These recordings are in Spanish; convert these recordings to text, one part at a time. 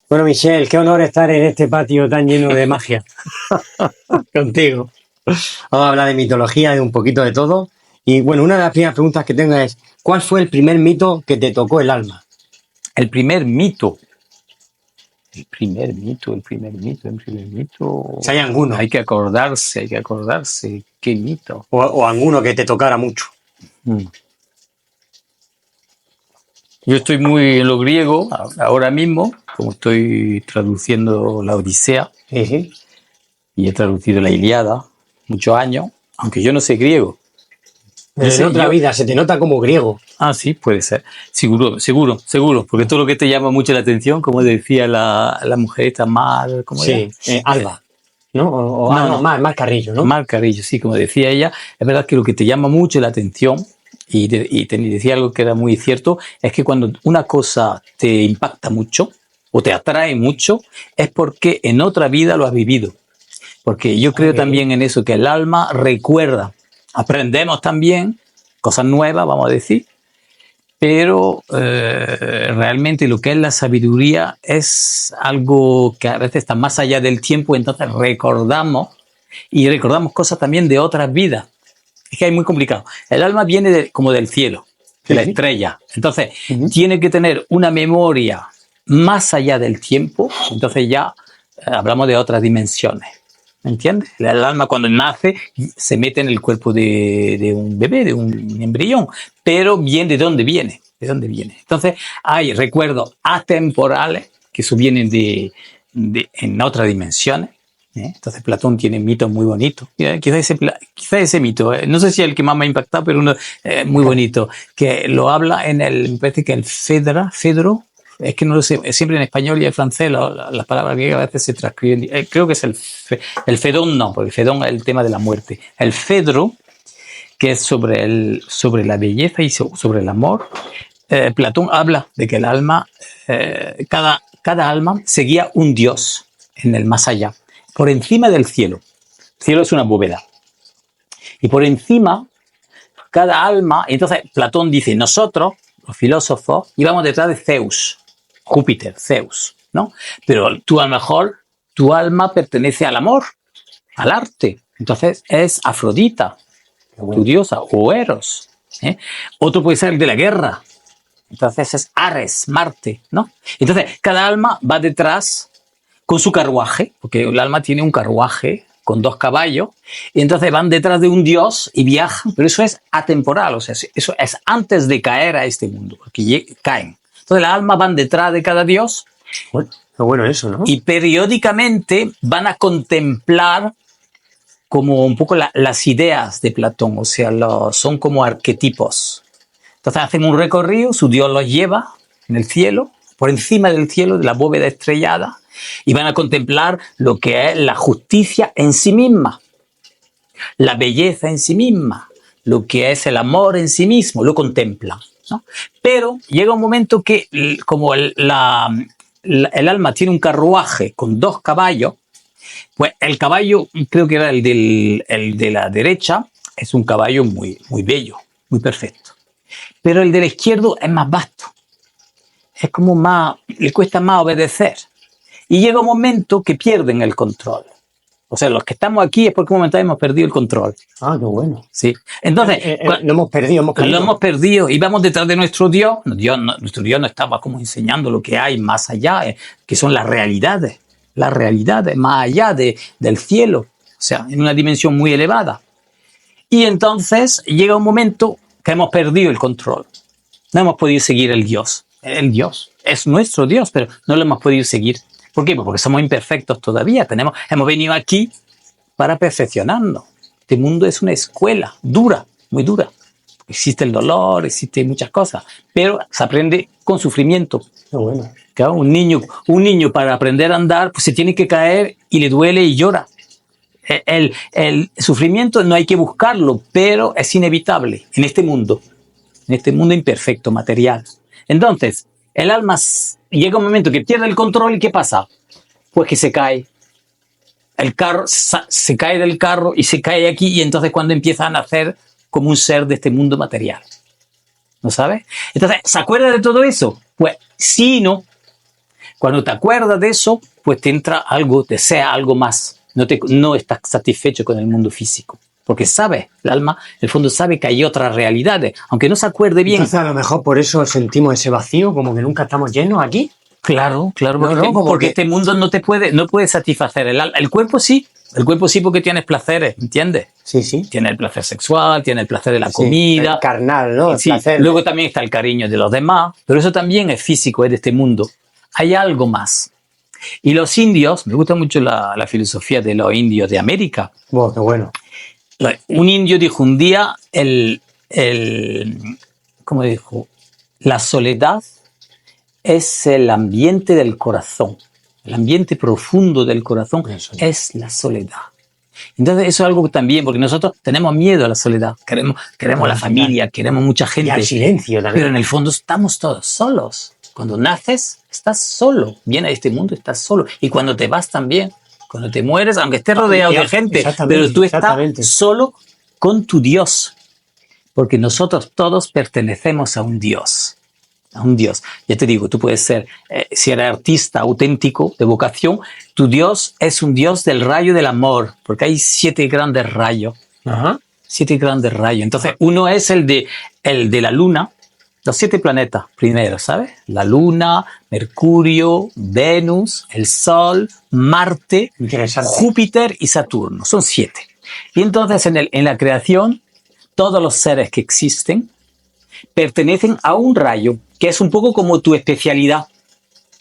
Bueno, Michelle, qué honor estar en este patio tan lleno de magia contigo. Vamos a hablar de mitología, de un poquito de todo. Y bueno, una de las primeras preguntas que tengo es, ¿cuál fue el primer mito que te tocó el alma? El primer mito. El primer mito. Si hay alguno. Hay que acordarse. ¿Qué mito? O alguno que te tocara mucho. Yo estoy muy en lo griego ahora mismo, como estoy traduciendo la Odisea, Sí. y he traducido la Ilíada muchos años, aunque yo no sé griego. Pero en otra vida se te nota como griego. Ah, sí, puede ser. Seguro, porque todo lo que te llama mucho la atención, como decía la mujer esta, Mar, ¿cómo era? Alba, ¿no? No, Mar Carrillo, ¿no? Mar Carrillo, sí, como decía ella, es verdad que lo que te llama mucho la atención, y decía algo que era muy cierto, es que cuando una cosa te impacta mucho, o te atrae mucho, es porque en otra vida lo has vivido. Porque yo creo también en eso, que el alma recuerda. Aprendemos también cosas nuevas, vamos a decir, pero realmente lo que es la sabiduría es algo que a veces está más allá del tiempo, entonces recordamos cosas también de otras vidas. Es que es muy complicado. El alma viene como del cielo, de la estrella, entonces tiene que tener una memoria más allá del tiempo, entonces ya hablamos de otras dimensiones. ¿Me entiendes? El alma cuando nace se mete en el cuerpo de un bebé, de un embrión, pero bien de dónde viene, Entonces hay recuerdos atemporales que subvienen en otras dimensiones. Entonces Platón tiene mitos muy bonitos. Quizá ese mito, no sé si es el que más me ha impactado, pero uno muy bonito, que lo habla me parece que el Fedro. Es que no lo sé, siempre en español y en francés las palabras griegas a veces se transcriben. Creo que es el Fedón, no, porque el Fedón es el tema de la muerte. El Fedro, que es sobre la belleza y sobre el amor. Platón habla de que el alma, cada alma seguía un dios en el más allá, por encima del cielo. El cielo es una bóveda. Y por encima, cada alma, entonces Platón dice, nosotros, los filósofos, íbamos detrás de Zeus. Júpiter, Zeus, ¿no? Pero tú a lo mejor, tu alma pertenece al amor, al arte. Entonces es Afrodita, tu diosa, o Eros. Otro puede ser el de la guerra. Entonces es Ares, Marte, ¿no? Entonces cada alma va detrás con su carruaje, porque el alma tiene un carruaje con 2 caballos, y entonces van detrás de un dios y viajan, pero eso es atemporal, o sea, eso es antes de caer a este mundo, porque caen. Entonces las almas van detrás de cada dios. Bueno eso, ¿no? Y periódicamente van a contemplar como un poco las ideas de Platón, o sea, son como arquetipos. Entonces hacen un recorrido, su dios los lleva en el cielo, por encima del cielo, de la bóveda estrellada, y van a contemplar lo que es la justicia en sí misma, la belleza en sí misma, lo que es el amor en sí mismo, lo contemplan, ¿no? Pero llega un momento que, como el alma tiene un carruaje con 2 caballos, pues el caballo, creo que era el de la derecha, es un caballo muy, muy bello, muy perfecto. Pero el del izquierdo es más vasto, es como más, le cuesta más obedecer. Y llega un momento que pierden el control. O sea, los que estamos aquí es porque un momento hemos perdido el control. Ah, qué bueno. Sí. Entonces, lo hemos perdido, Lo hemos perdido y vamos detrás de nuestro Dios. Nuestro Dios nos estaba como enseñando lo que hay más allá, que son las realidades más allá del cielo, o sea, en una dimensión muy elevada. Y entonces llega un momento que hemos perdido el control. No hemos podido seguir el Dios. El Dios es nuestro Dios, pero no lo hemos podido seguir. ¿Por qué? Porque somos imperfectos todavía. Hemos venido aquí para perfeccionarnos. Este mundo es una escuela dura, muy dura. Existe el dolor, existen muchas cosas, pero se aprende con sufrimiento. Qué bueno. Claro, un niño para aprender a andar, pues se tiene que caer y le duele y llora. El sufrimiento no hay que buscarlo, pero es inevitable en este mundo imperfecto, material. Entonces, el alma llega un momento que pierde el control y ¿qué pasa? Pues que se cae. El carro se cae del carro y se cae aquí y entonces cuando empieza a nacer como un ser de este mundo material. ¿No sabes? Entonces, ¿se acuerda de todo eso? Pues sí y no. Cuando te acuerdas de eso, pues te entra algo, desea algo más. No estás satisfecho con el mundo físico. Porque sabe, el alma, en el fondo sabe que hay otras realidades, aunque no se acuerde bien. Entonces a lo mejor por eso sentimos ese vacío, como que nunca estamos llenos aquí. Claro, No, no, como porque que- este mundo no puede satisfacer el cuerpo sí, porque tienes placeres, ¿entiendes? Sí, sí. Tiene el placer sexual, tiene el placer de la Sí, comida. el carnal, ¿no? El Sí, placer. luego también está el cariño de los demás, pero eso también es físico, es de este mundo. Hay algo más. Y los indios, me gusta mucho la filosofía de los indios de América. Bueno, qué bueno. Un indio dijo un día, ¿cómo dijo? La soledad es el ambiente del corazón. El ambiente profundo del corazón es la soledad. Entonces eso es algo que también, porque nosotros tenemos miedo a la soledad. Queremos la familia, queremos mucha Y gente. al silencio también. Pero en el fondo estamos todos solos. Cuando naces, estás solo. Vienes a este mundo, estás solo. Y cuando te vas también, cuando te mueres, aunque estés rodeado de gente, pero tú estás solo con tu Dios. Porque nosotros todos pertenecemos a un Dios. A un Dios. Ya te digo, tú puedes ser, si eres artista auténtico de vocación, tu Dios es un Dios del rayo del amor, porque hay 7 grandes rayos. Ajá. 7 grandes rayos. Entonces, uno es el de la Luna, los 7 planetas primero, ¿sabes? La Luna, Mercurio, Venus, el Sol, Marte, Interesante. Júpiter y Saturno. Son 7. Y entonces en la creación, todos los seres que existen pertenecen a un rayo, que es un poco como tu especialidad.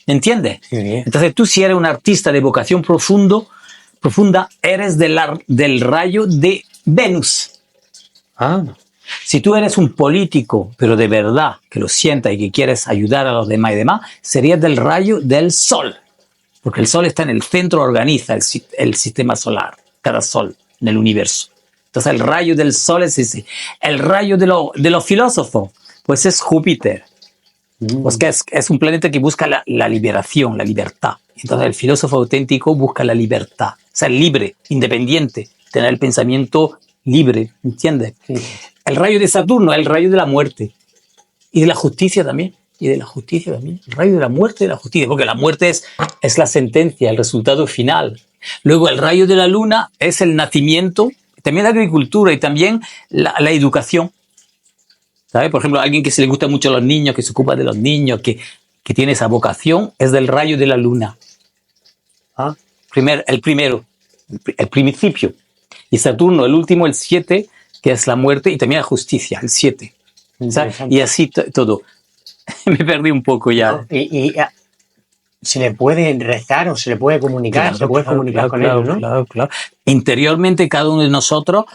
¿Me entiendes? Sí, bien. Entonces tú, si eres un artista de vocación profunda, eres del rayo de Venus. Ah, Si tú eres un político, pero de verdad, que lo sientas y que quieres ayudar a los demás y demás, serías del rayo del Sol. Porque el Sol está en el centro, organiza el sistema solar, cada Sol en el universo. Entonces el rayo del Sol es ese. El rayo de los filósofos, pues es Júpiter. Pues que es un planeta que busca la liberación, la libertad. Entonces el filósofo auténtico busca la libertad, ser libre, independiente, tener el pensamiento libre, ¿entiendes? sí. El rayo de Saturno es el rayo de la muerte y de la justicia también. El rayo de la muerte y de la justicia, porque la muerte es la sentencia, el resultado final. Luego el rayo de la luna es el nacimiento, también la agricultura y también la educación. ¿Sabes? Por ejemplo, alguien que se le gusta mucho a los niños, que se ocupa de los niños, que tiene esa vocación, es del rayo de la luna. Ah, El principio. Y Saturno, el último, el 7, que es la muerte, y también la justicia, el 7. interesante. Y así todo. Me perdí un poco ya. Y se le puede rezar o se le puede comunicar, se puede comunicar con él, ¿no? Claro. Interiormente, cada uno de nosotros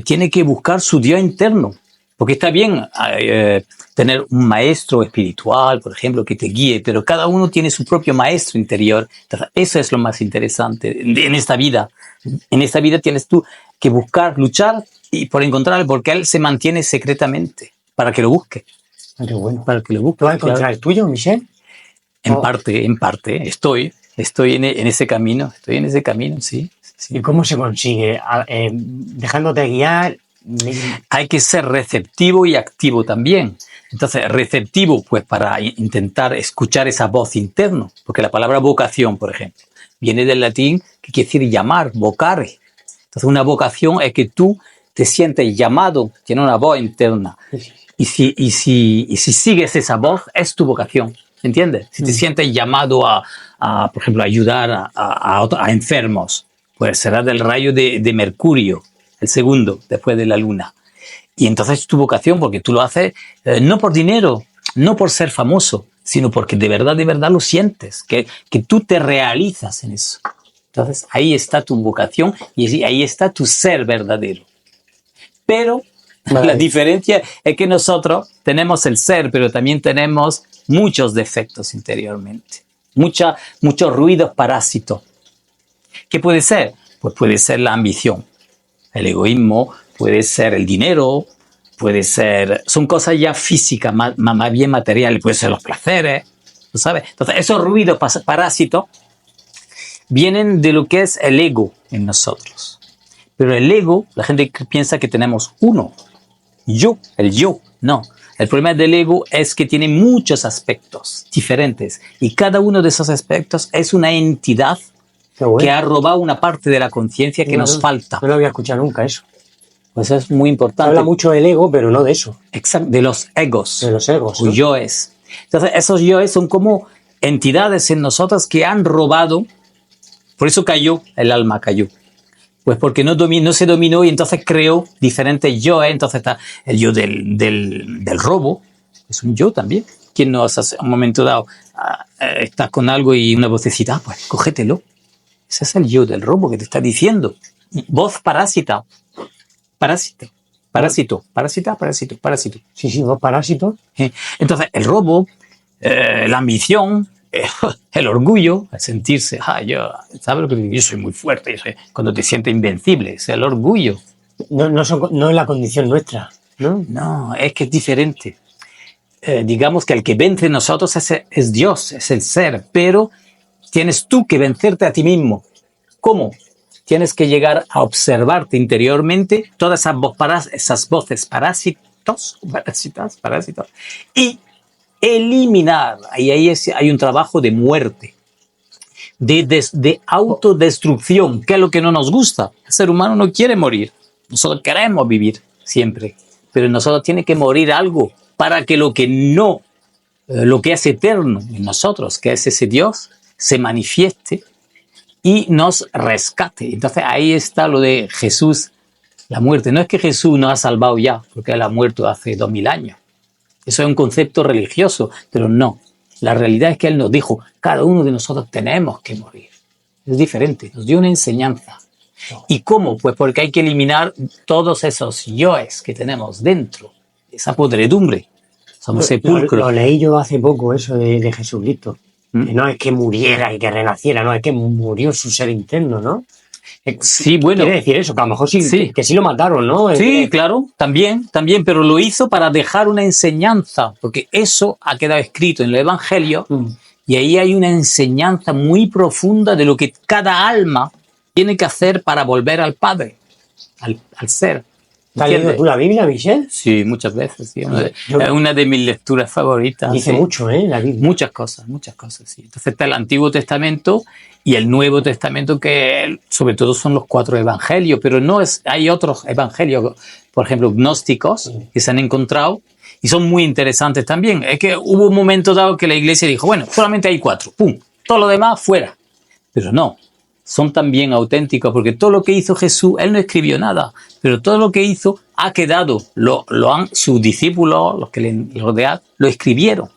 tiene que buscar su Dios interno. Porque está bien tener un maestro espiritual, por ejemplo, que te guíe, pero cada uno tiene su propio maestro interior. Entonces, eso es lo más interesante en esta vida. En esta vida tienes tú que buscar, luchar y por encontrarle, porque él se mantiene secretamente para que lo busque. Ah, qué bueno. Para que lo busque. ¿Tú vas a encontrar el tuyo, Michel? En parte, estoy en ese camino, sí. ¿Y cómo se consigue? Dejándote guiar. Hay que ser receptivo y activo también. Entonces, receptivo, pues para intentar escuchar esa voz interna, porque la palabra vocación, por ejemplo, viene del latín que quiere decir llamar, vocare. Entonces, una vocación es que tú te sientes llamado, tiene una voz interna. Y si sigues esa voz, es tu vocación. ¿Entiendes? Si te sientes llamado a, por ejemplo, ayudar a enfermos, pues será del rayo de Mercurio, el segundo, después de la luna. Y entonces es tu vocación, porque tú lo haces no por dinero, no por ser famoso, sino porque de verdad lo sientes, que tú te realizas en eso. Entonces ahí está tu vocación y ahí está tu ser verdadero. Pero la diferencia es que nosotros tenemos el ser, pero también tenemos muchos defectos interiormente, muchos ruidos parásitos. ¿Qué puede ser? Pues puede ser la ambición, el egoísmo, puede ser el dinero, son cosas ya físicas, más bien materiales, puede ser los placeres, ¿lo sabes? Entonces esos ruidos parásitos vienen de lo que es el ego en nosotros. Pero el ego, la gente piensa que tenemos uno, el yo, no. El problema del ego es que tiene muchos aspectos diferentes y cada uno de esos aspectos es una entidad Qué bueno. que ha robado una parte de la conciencia que nos falta. No lo había escuchado nunca eso. Pues es muy importante. Habla mucho del ego, pero no de eso. Exacto, de los egos. De los egos, o ¿no? yoes. Entonces, esos yoes son como entidades en nosotros que han robado. Por eso cayó, el alma cayó. Pues porque no se dominó y entonces creó diferentes yoes. Entonces está el yo del robo, es un yo también. ¿Quién no hace un momento dado estás con algo y una vocecita, pues cógetelo? Ese es el yo del robo que te está diciendo. Voz parásita. Parásito. Sí, dos parásitos. Entonces, el robo, la ambición, el orgullo, el sentirse, ¿sabes lo que digo? Yo soy muy fuerte, cuando te sientes invencible, es el orgullo. No es la condición nuestra, ¿no? No, es que es diferente. Digamos que el que vence en nosotros es Dios, es el ser, pero tienes tú que vencerte a ti mismo. ¿Cómo? Tienes que llegar a observarte interiormente todas esas voces parásitos y eliminar. Y ahí hay un trabajo de muerte, de autodestrucción, que es lo que no nos gusta. El ser humano no quiere morir. Nosotros queremos vivir siempre, pero nosotros tiene que morir algo para que lo que es eterno en nosotros, que es ese Dios, se manifieste y nos rescate. Entonces ahí está lo de Jesús, la muerte. No es que Jesús nos ha salvado ya, porque Él ha muerto hace 2000 años. Eso es un concepto religioso, pero no. La realidad es que Él nos dijo, cada uno de nosotros tenemos que morir. Es diferente, nos dio una enseñanza. ¿Y cómo? Pues porque hay que eliminar todos esos yoes que tenemos dentro, esa podredumbre. Somos sepulcros. Lo leí yo hace poco, eso de Jesucristo. Que no es que muriera y que renaciera, no, es que murió su ser interno, ¿no? Sí, bueno. Quiere decir eso, que a lo mejor sí. Que sí lo mataron, ¿no? Sí, claro, también, pero lo hizo para dejar una enseñanza, porque eso ha quedado escrito en el Evangelio y ahí hay una enseñanza muy profunda de lo que cada alma tiene que hacer para volver al Padre, al ser. ¿Has leído tú la Biblia, Michel? Sí, muchas veces. Sí. Es una de mis lecturas favoritas. Dice mucho, la Biblia. Muchas cosas, sí. Entonces está el Antiguo Testamento y el Nuevo Testamento, que sobre todo son los 4 evangelios, pero hay otros evangelios, por ejemplo, gnósticos, que se han encontrado y son muy interesantes también. Es que hubo un momento dado que la iglesia dijo, bueno, solamente hay 4, ¡pum! Todo lo demás fuera. Pero no. Son también auténticos, porque todo lo que hizo Jesús, Él no escribió nada, pero todo lo que hizo ha quedado, sus discípulos, los que le rodean, lo escribieron.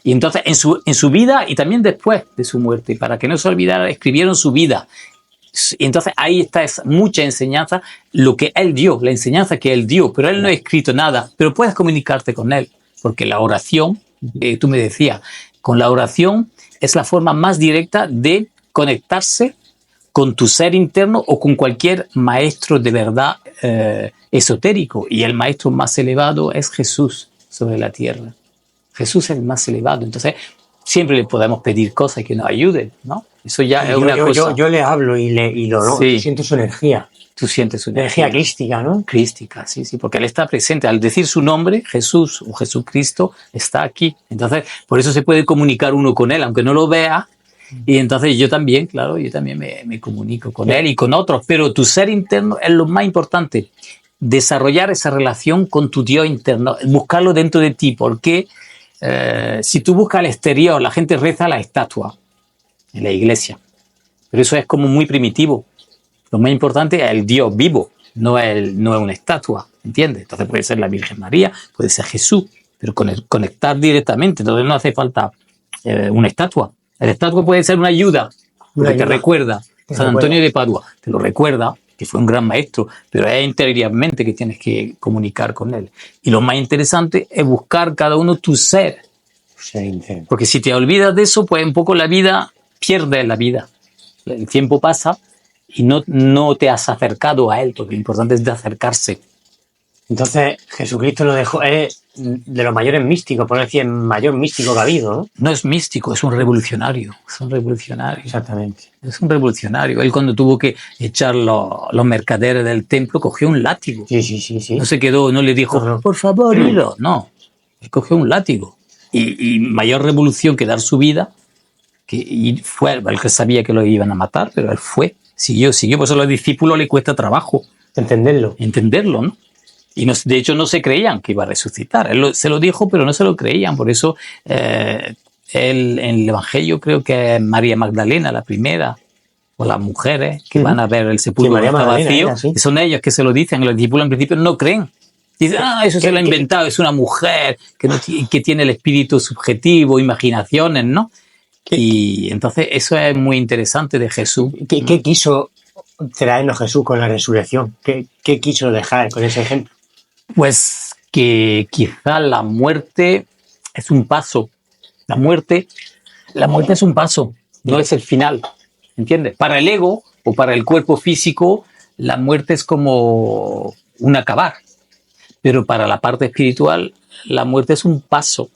Y entonces en su vida y también después de su muerte, para que no se olvidara, escribieron su vida. Y entonces ahí está mucha enseñanza, lo que Él dio, la enseñanza que Él dio, pero Él no ha escrito nada, pero puedes comunicarte con Él, porque la oración, tú me decías, con la oración es la forma más directa de conectarse con tu ser interno o con cualquier maestro de verdad esotérico. Y el maestro más elevado es Jesús sobre la tierra. Jesús es el más elevado. Entonces, siempre le podemos pedir cosas que nos ayuden, ¿no? Eso ya es una cosa. Yo le hablo y lo siento su energía. Tú sientes su energía crística, ¿no? Crística, sí, porque Él está presente. Al decir su nombre, Jesús o Jesucristo está aquí. Entonces, por eso se puede comunicar uno con Él, aunque no lo vea. Y entonces yo también me comunico con Él y con otros, pero tu ser interno es lo más importante, desarrollar esa relación con tu Dios interno, buscarlo dentro de ti, porque si tú buscas al exterior, la gente reza a la estatua en la iglesia, pero eso es como muy primitivo. Lo más importante es el Dios vivo, no es una estatua, ¿entiendes? Entonces puede ser la Virgen María, puede ser Jesús, pero conectar directamente, entonces no hace falta una estatua. La estatua puede ser una ayuda, porque te recuerda. San Antonio de Padua te lo recuerda, que fue un gran maestro, pero es interiormente que tienes que comunicar con él. Y lo más interesante es buscar cada uno tu ser. Porque si te olvidas de eso, pues un poco la vida, pierdes la vida. El tiempo pasa y no te has acercado a él, porque lo importante es de acercarse. Entonces, Jesucristo lo dejó, de los mayores místicos, por no decir el mayor místico que ha habido, ¿no? No es místico, es un revolucionario. Es un revolucionario. Exactamente. Es un revolucionario. Él cuando tuvo que echar los mercaderes del templo, cogió un látigo. Sí. No se quedó, no le dijo, No. por favor, ido. No, él cogió un látigo. Y mayor revolución que dar su vida, y fue el que sabía que lo iban a matar, pero él siguió. Por eso a los discípulos le cuesta trabajo entenderlo, ¿no? Y de hecho no se creían que iba a resucitar. Él se lo dijo, pero no se lo creían. Por eso él, en el Evangelio, creo que es María Magdalena, la primera, o las mujeres que van a ver el sepulcro que está vacío, son ellos que se lo dicen. Los discípulos en principio no creen. Dicen, eso se lo ha inventado, es una mujer que tiene el espíritu subjetivo, imaginaciones, ¿no? Y entonces eso es muy interesante de Jesús. ¿Qué quiso traernos Jesús con la resurrección? ¿Qué quiso dejar con ese ejemplo? Pues que quizá la muerte es un paso. La muerte es un paso, no es el final, ¿entiendes? Para el ego o para el cuerpo físico, la muerte es como un acabar. Pero para la parte espiritual, la muerte es un paso,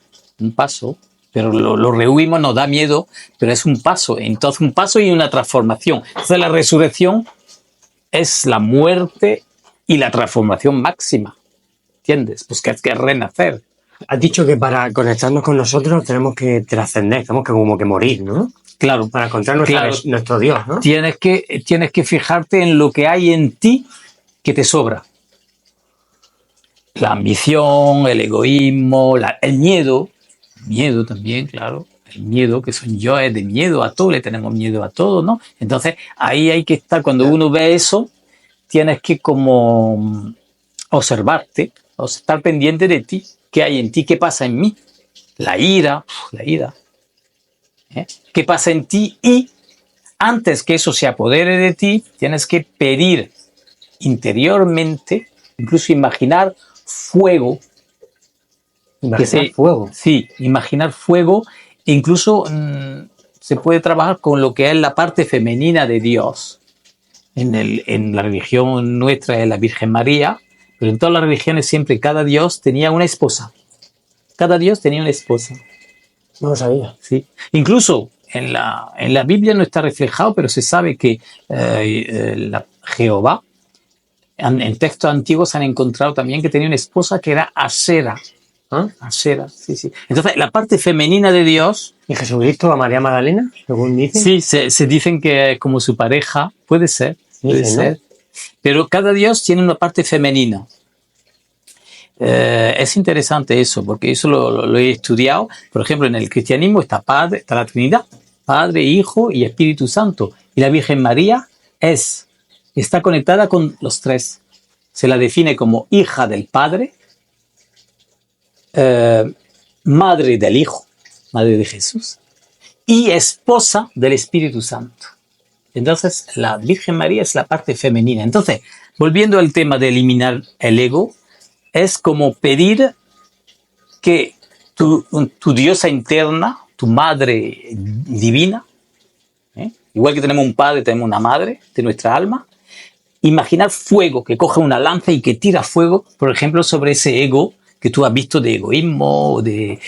pero lo rehuimos, nos da miedo, pero es un paso. Entonces, un paso y una transformación. Entonces, la resurrección es la muerte y la transformación máxima. ¿Entiendes? Pues que es que renacer. Has dicho que para conectarnos con nosotros tenemos que trascender, tenemos que como que morir, ¿no? Claro. Para encontrar nuestro Dios, ¿no? Tienes que fijarte en lo que hay en ti que te sobra. La ambición, el egoísmo, el miedo también, claro. El miedo, que son yoes de miedo a todo, le tenemos miedo a todo, ¿no? Entonces, ahí hay que estar, cuando uno ve eso, tienes que como observarte, o estar pendiente de ti, qué hay en ti, qué pasa en mí. La ira. ¿Qué pasa en ti? Y antes que eso se apodere de ti, tienes que pedir interiormente, incluso imaginar fuego. Fuego. Sí, imaginar fuego. Incluso se puede trabajar con lo que es la parte femenina de Dios. En la religión nuestra es la Virgen María, pero en todas las religiones siempre cada Dios tenía una esposa. Cada Dios tenía una esposa. No lo sabía. Sí. Incluso en la Biblia no está reflejado, pero se sabe que Jehová, en textos antiguos se han encontrado también que tenía una esposa que era Asera. Asera, sí. Entonces, la parte femenina de Dios... ¿Y Jesucristo a María Magdalena, según dicen? Sí, se dicen que es como su pareja. Puede ser. ¿No? Pero cada Dios tiene una parte femenina. Es interesante eso, porque eso lo he estudiado. Por ejemplo, en el cristianismo está la Trinidad, Padre, Hijo y Espíritu Santo. Y la Virgen María está conectada con los tres. Se la define como hija del Padre, madre del Hijo, madre de Jesús, y esposa del Espíritu Santo. Entonces, la Virgen María es la parte femenina. Entonces, volviendo al tema de eliminar el ego, es como pedir que tu diosa interna, tu madre divina, igual que tenemos un padre, tenemos una madre de nuestra alma, imaginar fuego, que coge una lanza y que tira fuego, por ejemplo, sobre ese ego que tú has visto de egoísmo o de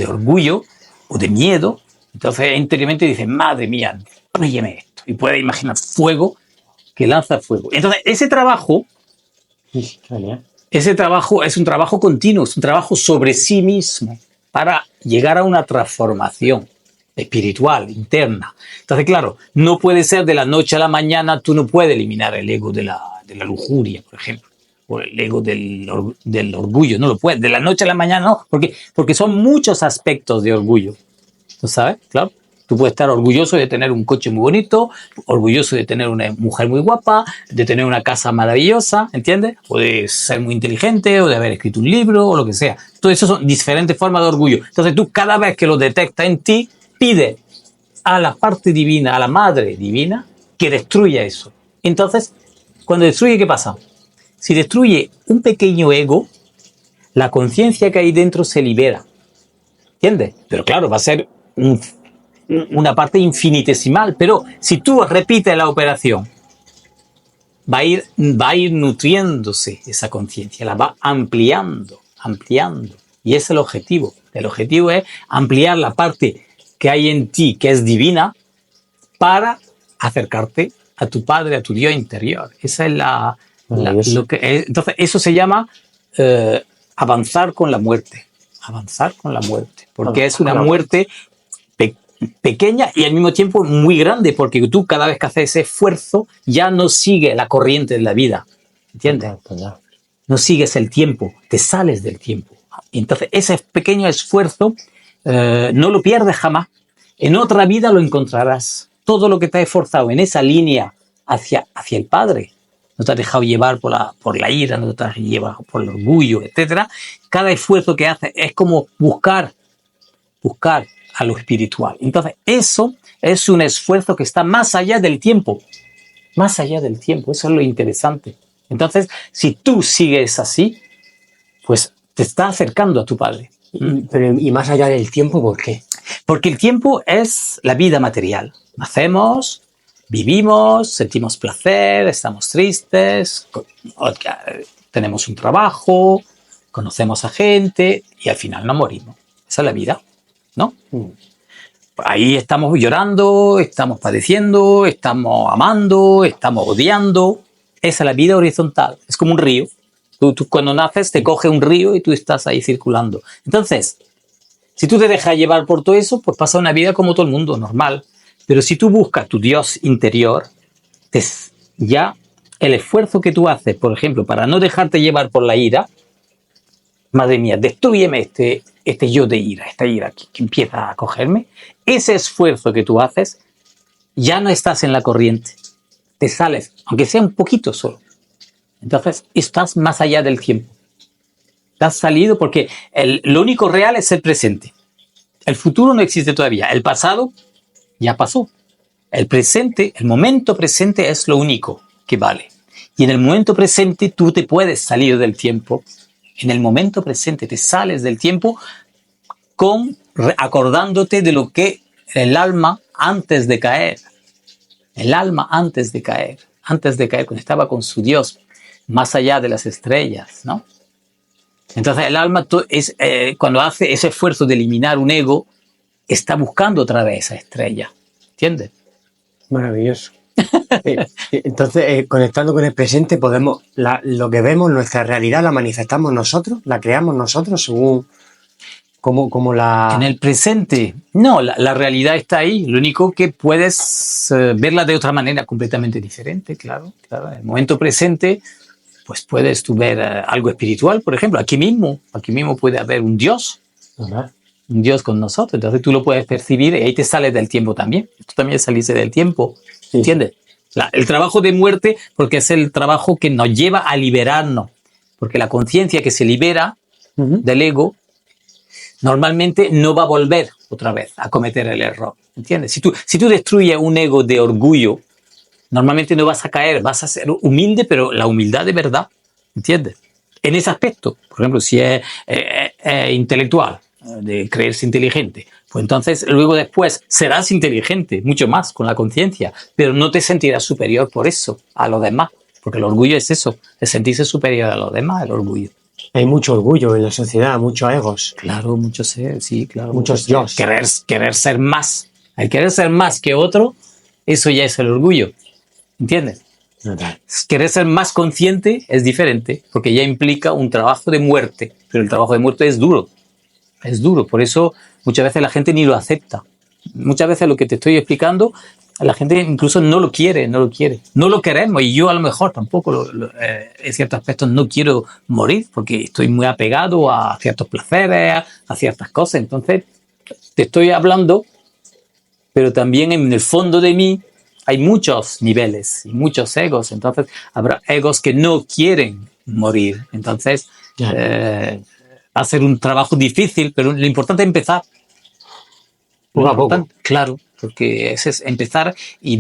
orgullo o de miedo. Entonces interiormente dices, madre mía, destrúyeme esto. Y puedes imaginar fuego que lanza fuego. Entonces ese trabajo es un trabajo continuo, es un trabajo sobre sí mismo para llegar a una transformación espiritual, interna. Entonces, claro, no puede ser de la noche a la mañana, tú no puedes eliminar el ego de la lujuria, por ejemplo, o el ego del orgullo, no lo puedes. De la noche a la mañana no, porque son muchos aspectos de orgullo. ¿No sabes? Claro. Tú puedes estar orgulloso de tener un coche muy bonito, orgulloso de tener una mujer muy guapa, de tener una casa maravillosa, ¿entiendes? O de ser muy inteligente, o de haber escrito un libro, o lo que sea. Todo eso son diferentes formas de orgullo. Entonces tú cada vez que lo detectas en ti, pide a la parte divina, a la madre divina, que destruya eso. Entonces, cuando destruye, ¿qué pasa? Si destruye un pequeño ego, la conciencia que hay dentro se libera. ¿Entiendes? Pero claro, va a ser una parte infinitesimal, pero si tú repites la operación, va a ir nutriéndose esa conciencia, la va ampliando. Y es el objetivo. El objetivo es ampliar la parte que hay en ti, que es divina, para acercarte a tu Padre, a tu Dios interior. Esa es lo que es. Entonces, eso se llama avanzar con la muerte. Avanzar con la muerte. Porque es una muerte pequeña y al mismo tiempo muy grande, porque tú cada vez que haces ese esfuerzo ya no sigues la corriente de la vida. ¿Entiendes? No sigues el tiempo, te sales del tiempo. Entonces, ese pequeño esfuerzo no lo pierdes jamás. En otra vida lo encontrarás. Todo lo que te has esforzado en esa línea hacia el Padre, no te has dejado llevar por la ira, no te has llevado por el orgullo, etcétera. Cada esfuerzo que haces es como buscar a lo espiritual. Entonces, eso es un esfuerzo que está más allá del tiempo. Más allá del tiempo. Eso es lo interesante. Entonces, si tú sigues así, pues te está acercando a tu Padre. Y más allá del tiempo, ¿por qué? Porque el tiempo es la vida material. Nacemos, vivimos, sentimos placer, estamos tristes, tenemos un trabajo, conocemos a gente y al final nos morimos. Esa es la vida, ¿no? Ahí estamos llorando, estamos padeciendo, estamos amando, estamos odiando. Esa es la vida horizontal. Es como un río. Tú cuando naces te coge un río y tú estás ahí circulando. Entonces, si tú te dejas llevar por todo eso, pues pasa una vida como todo el mundo, normal. Pero si tú buscas tu Dios interior, ya el esfuerzo que tú haces, por ejemplo, para no dejarte llevar por la ira, madre mía, destrúyeme este yo de ira, esta ira que empieza a cogerme, ese esfuerzo que tú haces, ya no estás en la corriente. Te sales, aunque sea un poquito solo. Entonces, estás más allá del tiempo. Te has salido porque lo único real es el presente. El futuro no existe todavía. El pasado ya pasó. El presente, el momento presente es lo único que vale. Y en el momento presente tú te puedes salir del tiempo. En el momento presente te sales del tiempo acordándote de lo que el alma antes de caer. El alma antes de caer cuando estaba con su Dios, más allá de las estrellas, ¿no? Entonces el alma cuando hace ese esfuerzo de eliminar un ego, está buscando otra vez esa estrella. ¿Entiendes? Maravilloso. Entonces, conectando con el presente, lo que vemos, nuestra realidad, la manifestamos nosotros, la creamos nosotros según como la... En el presente, no, la realidad está ahí. Lo único que puedes verla de otra manera completamente diferente, claro. En el momento presente, pues puedes tú ver algo espiritual, por ejemplo. Aquí mismo puede haber un Dios. Ajá. Un Dios con nosotros, entonces tú lo puedes percibir y ahí te sales del tiempo también. Tú también saliste del tiempo, ¿entiendes? El trabajo de muerte, porque es el trabajo que nos lleva a liberarnos, porque la conciencia que se libera del ego normalmente no va a volver otra vez a cometer el error, ¿entiendes? Si tú destruyes un ego de orgullo, normalmente no vas a caer, vas a ser humilde, pero la humildad de verdad, ¿entiendes? En ese aspecto, por ejemplo, si es intelectual, de creerse inteligente, pues entonces luego después serás inteligente, mucho más, con la conciencia, pero no te sentirás superior por eso a los demás, porque el orgullo es eso, es sentirse superior a los demás, el orgullo. Hay mucho orgullo en la sociedad, muchos egos. Claro, muchos sí, claro. Muchos yos. Querer ser más. El querer ser más que otro, eso ya es el orgullo, ¿entiendes? Total. Querer ser más consciente es diferente, porque ya implica un trabajo de muerte, pero el trabajo de muerte es duro. Es duro, por eso muchas veces la gente ni lo acepta. Muchas veces lo que te estoy explicando, la gente incluso no lo quiere. No lo queremos y yo a lo mejor tampoco, en ciertos aspectos no quiero morir porque estoy muy apegado a ciertos placeres, a ciertas cosas. Entonces te estoy hablando, pero también en el fondo de mí hay muchos niveles y muchos egos. Entonces habrá egos que no quieren morir. Entonces... hacer un trabajo difícil, pero lo importante es empezar. Poco a poco. Claro, porque ese es empezar y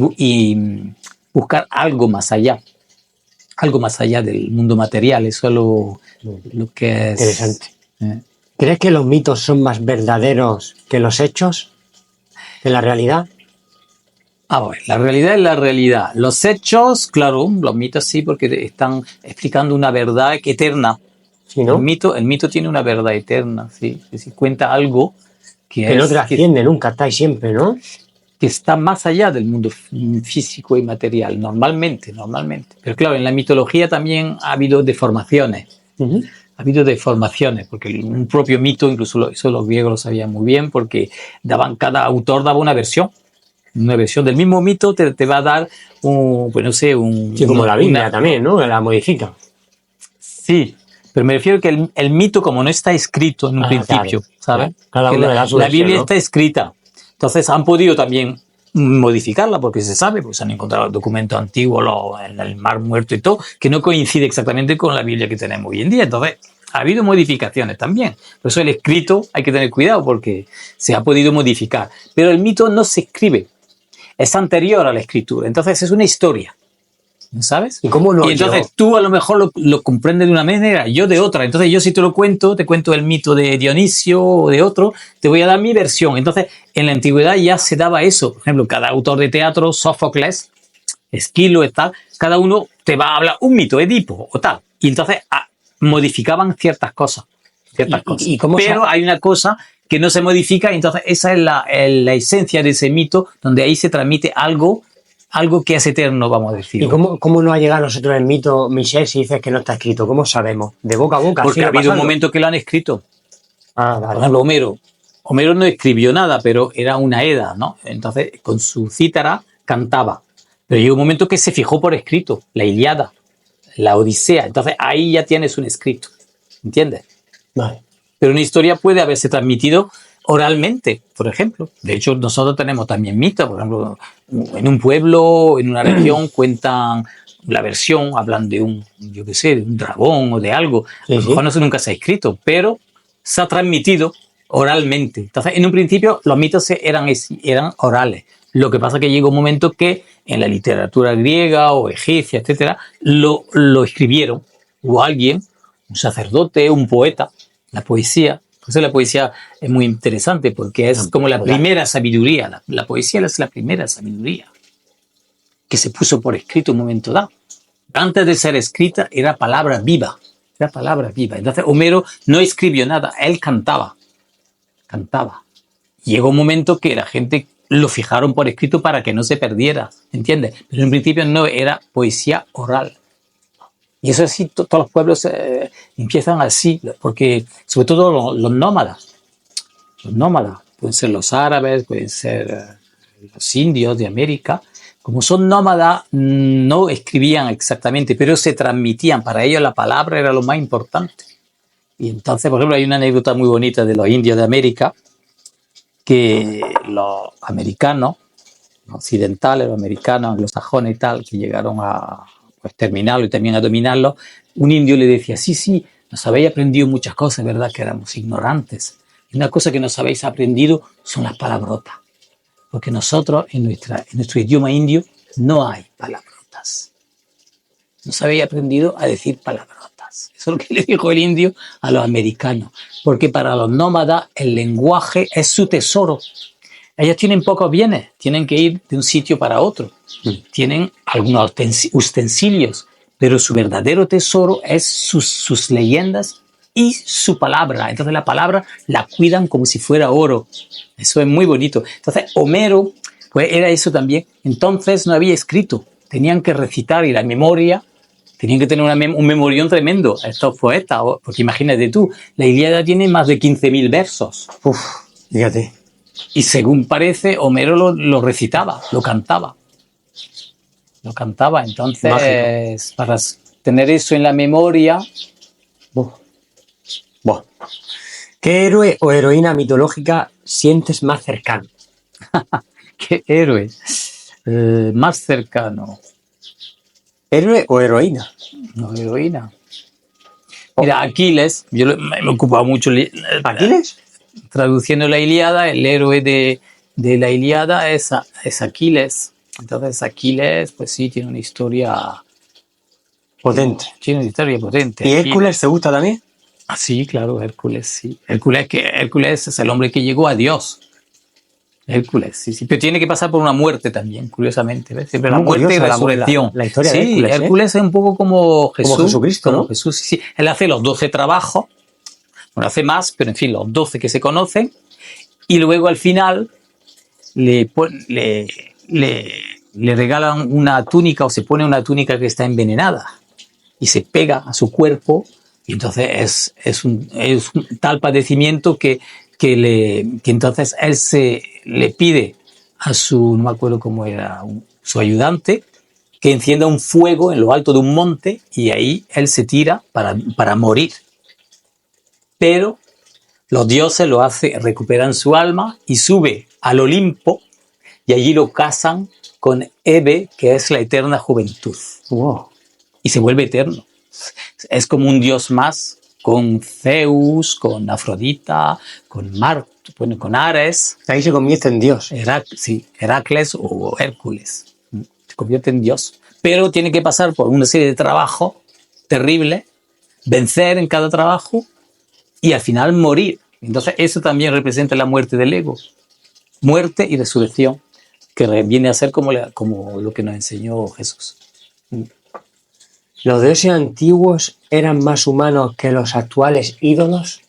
buscar algo más allá del mundo material. Eso es lo que es... Interesante. ¿Crees que los mitos son más verdaderos que los hechos? ¿Que la realidad? Bueno, la realidad es la realidad. Los hechos, claro, los mitos sí, porque están explicando una verdad eterna. Sí, ¿no? El mito tiene una verdad eterna, ¿sí? Es decir, cuenta algo Que no trasciende nunca, está ahí siempre, ¿no? que está más allá del mundo físico y material, normalmente. Pero claro, en la mitología también ha habido deformaciones. Ha habido deformaciones, porque un propio mito, incluso eso los griegos lo sabían muy bien, porque cada autor daba una versión del mismo mito, te va a dar pues no sé, Sí, como la Biblia también, ¿no? La modifica. Sí, pero me refiero que el mito, como no está escrito en un principio, claro, ¿sabes? Cada uno le da su la versión, Biblia ¿no? está escrita. Entonces han podido también modificarla porque se sabe, pues han encontrado documentos antiguos en el Mar Muerto y todo, que no coincide exactamente con la Biblia que tenemos hoy en día. Entonces ha habido modificaciones también. Por eso el escrito hay que tener cuidado porque se ha podido modificar. Pero el mito no se escribe, es anterior a la escritura. Entonces es una historia. ¿Sabes? ¿Y cómo no? Y entonces tú a lo mejor lo comprendes de una manera, yo de otra. Entonces yo si te cuento el mito de Dionisio o de otro, te voy a dar mi versión. Entonces en la antigüedad ya se daba eso. Por ejemplo, cada autor de teatro, Sófocles, Esquilo y tal, cada uno te va a hablar un mito, Edipo o tal. Y entonces modificaban ciertas cosas. ¿Y cómo Pero hay una cosa que no se modifica y entonces esa es la esencia de ese mito, donde ahí se transmite algo que es eterno, vamos a decir. ¿Y cómo no ha llegado a nosotros el mito, Michel, si dices que no está escrito? ¿Cómo sabemos? ¿De boca a boca? Porque ha habido un momento que lo han escrito. Vale. Por ejemplo, Homero no escribió nada, pero era una Edda, ¿no? Entonces, con su cítara cantaba. Pero llegó un momento que se fijó por escrito, la Ilíada, la Odisea. Entonces, ahí ya tienes un escrito, ¿entiendes? Vale. Pero una historia puede haberse transmitido oralmente, por ejemplo. De hecho, nosotros tenemos también mitos. Por ejemplo, en un pueblo, en una región, cuentan la versión, hablan de un dragón o de algo. Sí, a lo mejor nunca se ha escrito, pero se ha transmitido oralmente. Entonces, en un principio, los mitos eran orales. Lo que pasa es que llegó un momento que en la literatura griega o egipcia, etcétera, lo escribieron. O alguien, un sacerdote, un poeta, la poesía. Por eso la poesía es muy interesante, porque es como la primera sabiduría. La poesía es la primera sabiduría que se puso por escrito en un momento dado. Antes de ser escrita, era palabra viva. Era palabra viva. Entonces, Homero no escribió nada, él cantaba. Llegó un momento que la gente lo fijaron por escrito para que no se perdiera, ¿entiendes? Pero en principio no, era poesía oral. Y eso así, todos los pueblos empiezan así, porque sobre todo los nómadas. Los nómadas, pueden ser los árabes, pueden ser los indios de América. Como son nómadas, no escribían exactamente, pero se transmitían. Para ellos la palabra era lo más importante. Y entonces, por ejemplo, hay una anécdota muy bonita de los indios de América, que los americanos, occidentales, los americanos, anglosajones y tal, que llegaron a exterminarlo y también a dominarlo, un indio le decía, sí, nos habéis aprendido muchas cosas, ¿verdad? Que éramos ignorantes. Y una cosa que nos habéis aprendido son las palabrotas. Porque nosotros, en nuestro idioma indio, no hay palabrotas. Nos habéis aprendido a decir palabrotas. Eso es lo que le dijo el indio a los americanos. Porque para los nómadas el lenguaje es su tesoro. Ellos tienen pocos bienes, tienen que ir de un sitio para otro. Tienen algunos utensilios, pero su verdadero tesoro es sus leyendas y su palabra. Entonces la palabra la cuidan como si fuera oro. Eso es muy bonito. Entonces Homero, pues era eso también. Entonces no había escrito. Tenían que recitar y la memoria, tenían que tener un memorión tremendo estos poetas. Porque imagínate tú, la Ilíada tiene más de 15.000 versos. Fíjate. Y según parece, Homero lo recitaba, lo cantaba. Entonces, mágico. Para tener eso en la memoria... ¿Qué héroe o heroína mitológica sientes más cercano? ¿Qué héroe? Más cercano. ¿Héroe o heroína? No, heroína. Mira, Aquiles, yo me he ocupado mucho... ¿Aquiles? Traduciendo la Ilíada, el héroe de la Ilíada es Aquiles. Entonces Aquiles, pues sí, tiene una historia potente. potente. ¿Y Hércules te gusta también? Sí, claro, Hércules, sí. Hércules es el hombre que llegó a Dios. Hércules, sí, sí. Pero tiene que pasar por una muerte también, curiosamente. ¿Ves? Siempre la Muy muerte y curiosa resurrección. la historia de Sí, Hércules, ¿eh? Hércules es un poco como Jesús. Como Jesucristo, como ¿no? Jesús, sí, sí. Él hace los 12 trabajos, bueno, hace más, pero en fin, los 12 que se conocen, y luego al final le regalan una túnica o se pone una túnica que está envenenada y se pega a su cuerpo y entonces es un tal padecimiento que entonces él le pide a su, no me acuerdo cómo era, su ayudante, que encienda un fuego en lo alto de un monte y ahí él se tira para morir. Pero los dioses recuperan su alma y sube al Olimpo y allí lo casan con Hebe, que es la eterna juventud. Wow. Y se vuelve eterno. Es como un dios más, con Zeus, con Afrodita, con Marte, bueno, con Ares. Ahí se convierte en Dios. Heracles o Hércules. Se convierte en dios. Pero tiene que pasar por una serie de trabajos terribles, vencer en cada trabajo y al final morir. Entonces eso también representa la muerte del ego. Muerte y resurrección, que viene a ser como lo que nos enseñó Jesús. ¿Los dioses antiguos eran más humanos que los actuales ídolos?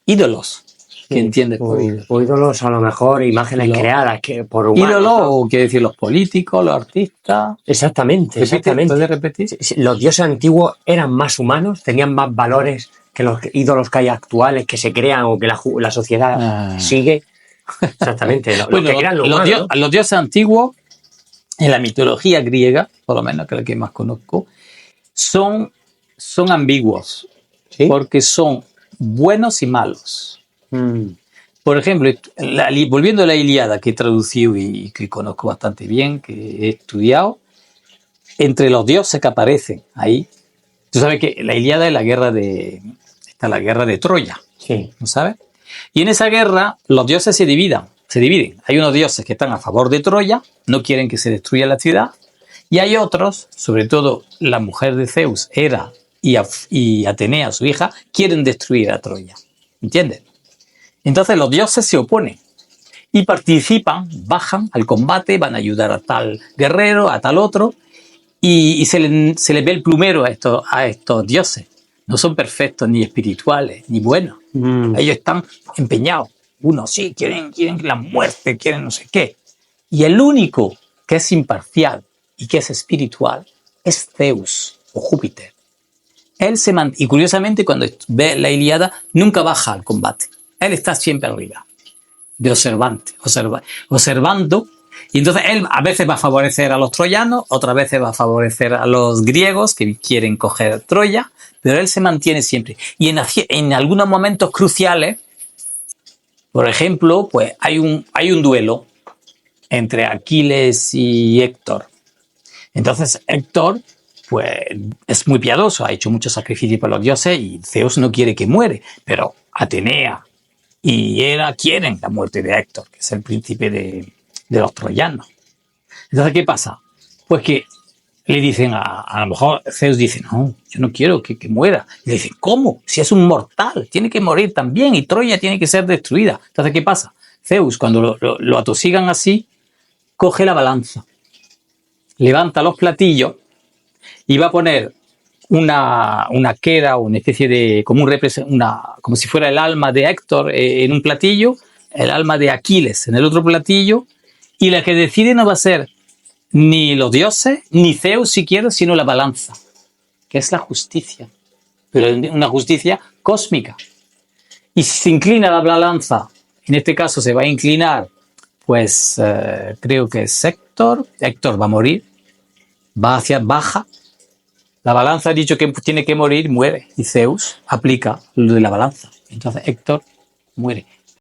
Ídolos. ¿Qué entiendes por ídolos? O ídolos, a lo mejor, imágenes creadas por humanos. Ídolos, o quiere decir los políticos, los artistas. Exactamente, exactamente. ¿Puedes repetir? ¿Los dioses antiguos eran más humanos? ¿Tenían más valores que los ídolos que hay actuales, que se crean o que la sociedad sigue? Exactamente. Los dioses antiguos, en la mitología griega, por lo menos que es la que más conozco, son ambiguos. ¿Sí? Porque son buenos y malos. Por ejemplo, volviendo a la Ilíada, que he traducido y que conozco bastante bien, que he estudiado, entre los dioses que aparecen ahí, tú sabes que la Ilíada es la guerra de Troya, sí. ¿no sabes? Y en esa guerra los dioses se dividen. Hay unos dioses que están a favor de Troya, no quieren que se destruya la ciudad, y hay otros, sobre todo la mujer de Zeus, Hera, y Atenea, su hija, quieren destruir a Troya. ¿Entiendes? Entonces los dioses se oponen y participan, bajan al combate, van a ayudar a tal guerrero, a tal otro, y se les ve el plumero a estos dioses. No son perfectos, ni espirituales, ni buenos. Ellos están empeñados. Unos sí, quieren la muerte, quieren no sé qué. Y el único que es imparcial y que es espiritual es Zeus o Júpiter. Él y curiosamente, cuando ve la Ilíada, nunca baja al combate. Él está siempre arriba, de observando. Y entonces él a veces va a favorecer a los troyanos, otras veces va a favorecer a los griegos que quieren coger Troya, pero él se mantiene siempre. Y en algunos momentos cruciales, por ejemplo, pues hay un duelo entre Aquiles y Héctor. Entonces Héctor pues es muy piadoso, ha hecho muchos sacrificios para los dioses y Zeus no quiere que muere, pero Atenea y Hera quieren la muerte de Héctor, que es el príncipe de los troyanos. Entonces, ¿qué pasa? Pues que le dicen, a lo mejor Zeus dice, no, yo no quiero que muera. Y le dicen, ¿cómo? Si es un mortal, tiene que morir también y Troya tiene que ser destruida. Entonces, ¿qué pasa? Zeus, cuando lo atosigan así, coge la balanza, levanta los platillos y va a poner una quera o una especie de, como si fuera el alma de Héctor en un platillo, el alma de Aquiles en el otro platillo, y la que decide no va a ser ni los dioses, ni Zeus siquiera, sino la balanza, que es la justicia, pero una justicia cósmica. Y si se inclina la balanza, en este caso se va a inclinar, pues creo que es Héctor va a morir, baja. La balanza ha dicho que tiene que morir, muere. Y Zeus aplica lo de la balanza. Entonces Héctor muere.